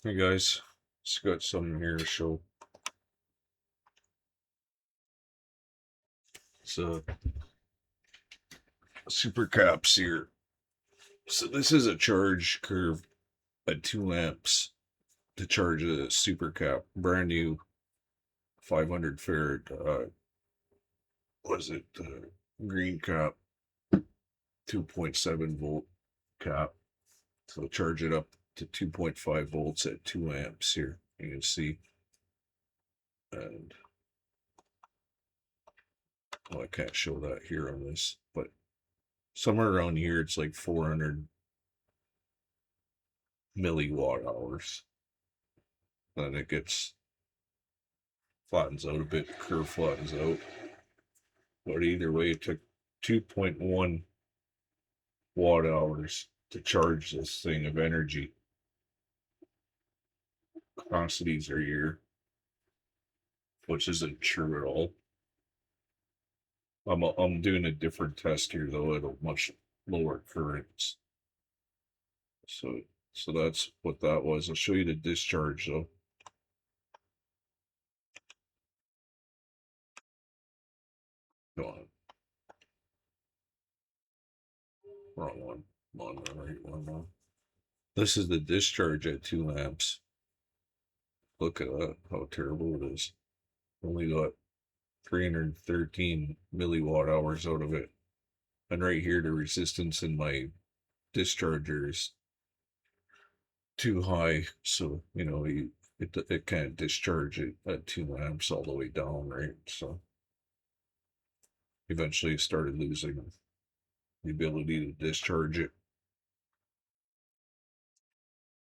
Hey guys, just got something here to show. It's a Supercaps here. So this is a charge curve at 2 amps to charge a Supercap, brand new 500 farad. Was it green cap, 2.7 volt cap? So charge it up to 2.5 volts at 2 amps here. You can see, and well, I can't show that here on this, but somewhere around here it's like 400 milliwatt hours. Then it gets flattens out a bit, curve flattens out. But either way, it took 2.1 watt hours to charge this thing of energy. Capacities are here, which isn't true at all. I'm doing a different test here though at a much lower currents. So that's what that was. I'll show you the discharge though. Go on. Wrong one. I'm on the right one now. This is the discharge at 2 amps. Look at that, how terrible it is. Only got 313 milliwatt hours out of it. And right here, the resistance in my discharger is too high. So, it can't discharge it at 2 amps all the way down, right? So eventually it started losing the ability to discharge it.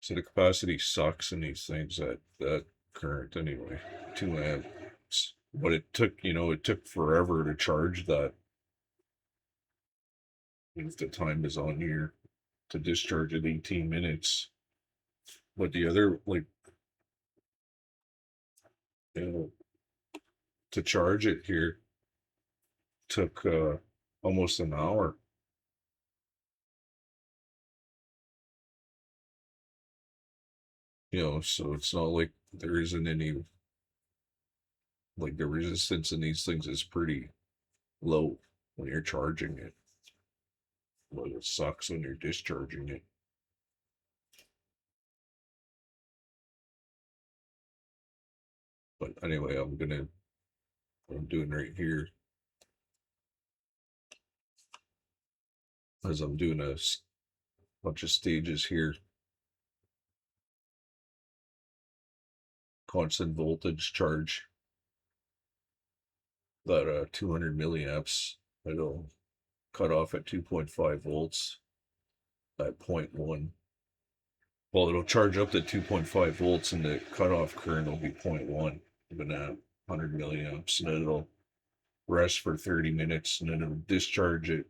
So the capacity sucks in these things at that current anyway, 2 amps. But it took forever to charge that. If the time is on here to discharge at 18 minutes. But the other, like, you know, to charge it here took almost an hour. So it's not like there isn't any, like, the resistance in these things is pretty low when you're charging it. But it sucks when you're discharging it. But anyway, what I'm doing right here is I'm doing a bunch of stages here. Constant voltage charge. That 200 milliamps. It'll cut off at 2.5 volts at 0.1. Well, it'll charge up to 2.5 volts and the cutoff current will be 0.1 of an amp, 100 milliamps, and then it'll rest for 30 minutes and then it'll discharge it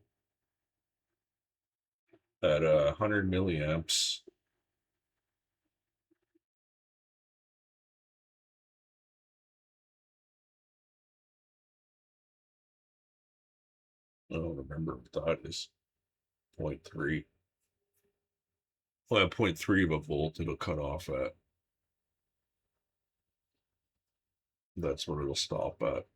at 100 milliamps. I don't remember what that is. 0.3. Well, at 0.3 of a volt, it'll cut off at. That's what it'll stop at.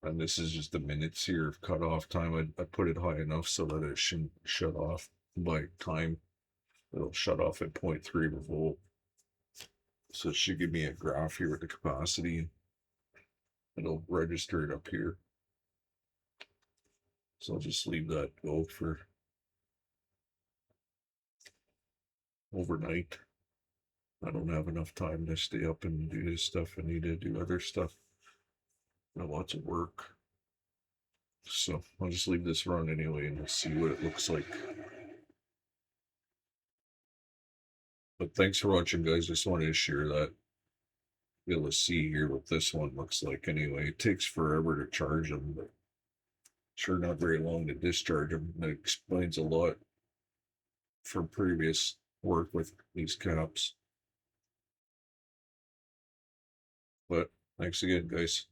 And this is just the minutes here of cutoff time. I put it high enough so that it shouldn't shut off by time. It'll shut off at 0.3 of a volt. So it should give me a graph here with the capacity. It'll register it up here. So I'll just leave that go for overnight. I don't have enough time to stay up and do this stuff. I need to do other stuff. I have lots of work. So I'll just leave this run anyway and we'll see what it looks like. But thanks for watching, guys. Just wanted to share that. Be able to see here what this one looks like anyway. It takes forever to charge them, but sure not very long to discharge them. That explains a lot from previous work with these caps. But thanks again, guys.